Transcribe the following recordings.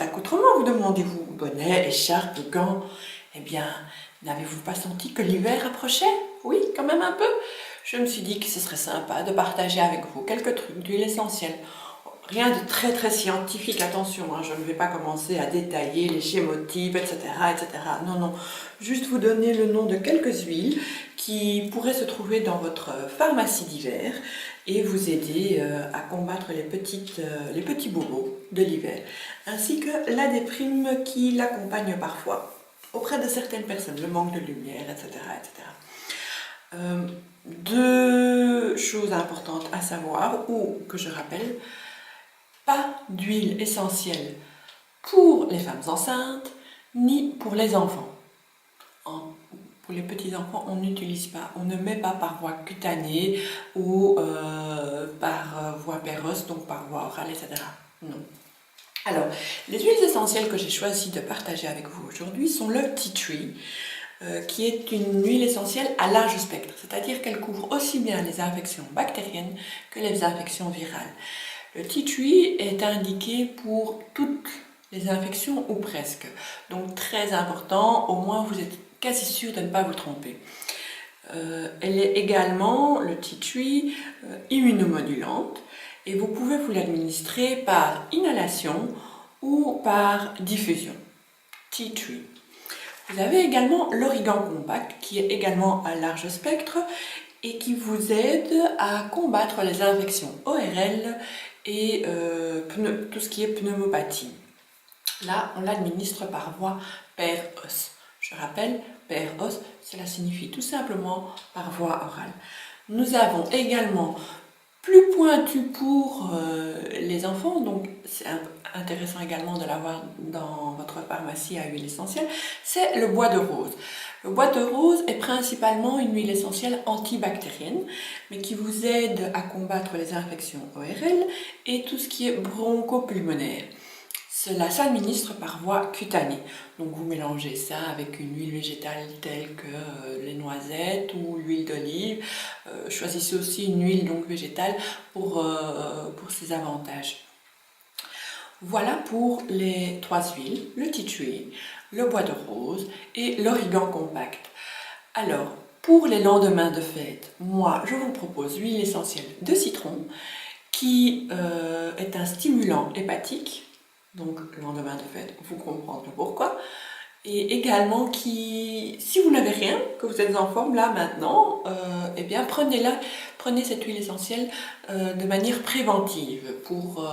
accoutrement, vous demandez-vous? Bonnet, écharpe, gants. Eh bien, n'avez-vous pas senti que l'hiver approchait? Oui, quand même un peu. Je me suis dit que ce serait sympa de partager avec vous quelques trucs d'huile essentielle. Rien de très très scientifique, attention, hein, je ne vais pas commencer à détailler les schémotypes, etc., etc. Non, non, juste vous donner le nom de quelques huiles qui pourraient se trouver dans votre pharmacie d'hiver et vous aider à combattre les petits bobos de l'hiver, ainsi que la déprime qui l'accompagne parfois auprès de certaines personnes, le manque de lumière, etc., etc. Deux choses importantes à savoir, ou que je rappelle: pas d'huile essentielle pour les femmes enceintes, ni pour les enfants. Pour les petits enfants, on n'utilise pas, on ne met pas par voie cutanée ou par voie péreuse, donc par voie orale, etc. Non. Alors, les huiles essentielles que j'ai choisi de partager avec vous aujourd'hui sont le tea tree, qui est une huile essentielle à large spectre, c'est-à-dire qu'elle couvre aussi bien les infections bactériennes que les infections virales. Le tea tree est indiqué pour toutes les infections ou presque, donc très important, au moins vous êtes quasi sûr de ne pas vous tromper. Elle est également, le tea tree, immunomodulante, et vous pouvez vous l'administrer par inhalation ou par diffusion. Tea tree. Vous avez également l'origan compact qui est également à large spectre et qui vous aide à combattre les infections ORL et tout ce qui est pneumopathie. Là, on l'administre par voie paire-os. Je rappelle, paire-os, cela signifie tout simplement par voie orale. Nous avons également plus pointu pour les enfants, donc c'est intéressant également de l'avoir dans votre pharmacie à huile essentielle, c'est le bois de rose. Le bois de rose est principalement une huile essentielle antibactérienne, mais qui vous aide à combattre les infections ORL et tout ce qui est bronchopulmonaire. Cela s'administre par voie cutanée. Donc vous mélangez ça avec une huile végétale telle que les noisettes ou l'huile d'olive. Choisissez aussi une huile donc végétale pour ses avantages. Voilà pour les trois huiles, le tea tree, le bois de rose et l'origan compact. Alors, pour les lendemains de fête, moi je vous propose l'huile essentielle de citron qui est un stimulant hépatique. Donc, le lendemain de fête, vous comprendrez pourquoi. Et également, si vous n'avez rien, que vous êtes en forme là maintenant, eh bien prenez cette huile essentielle de manière préventive pour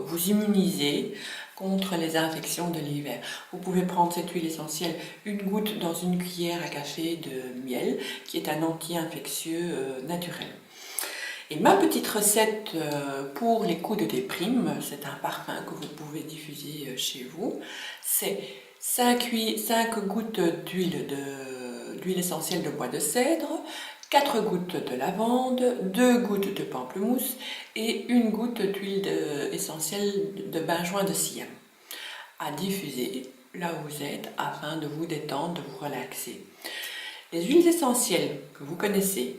vous immuniser contre les infections de l'hiver. Vous pouvez prendre cette huile essentielle, une goutte dans une cuillère à café de miel, qui est un anti-infectieux naturel. Et ma petite recette pour les coups de déprime, c'est un parfum que vous pouvez diffuser chez vous, c'est 5 gouttes d'huile essentielle de bois de cèdre, 4 gouttes de lavande, 2 gouttes de pamplemousse et 1 goutte d'huile essentielle de benjoin de Siam. À diffuser là où vous êtes afin de vous détendre, de vous relaxer. Les huiles essentielles que vous connaissez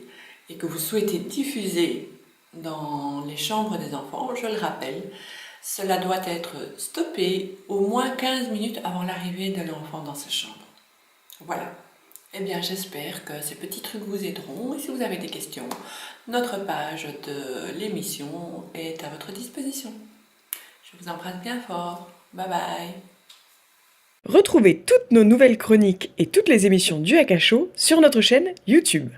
et que vous souhaitez diffuser dans les chambres des enfants, je le rappelle, cela doit être stoppé au moins 15 minutes avant l'arrivée de l'enfant dans sa chambre. Voilà. Eh bien, j'espère que ces petits trucs vous aideront. Et si vous avez des questions, notre page de l'émission est à votre disposition. Je vous embrasse bien fort. Bye bye. Retrouvez toutes nos nouvelles chroniques et toutes les émissions du Hack à Chaud sur notre chaîne YouTube.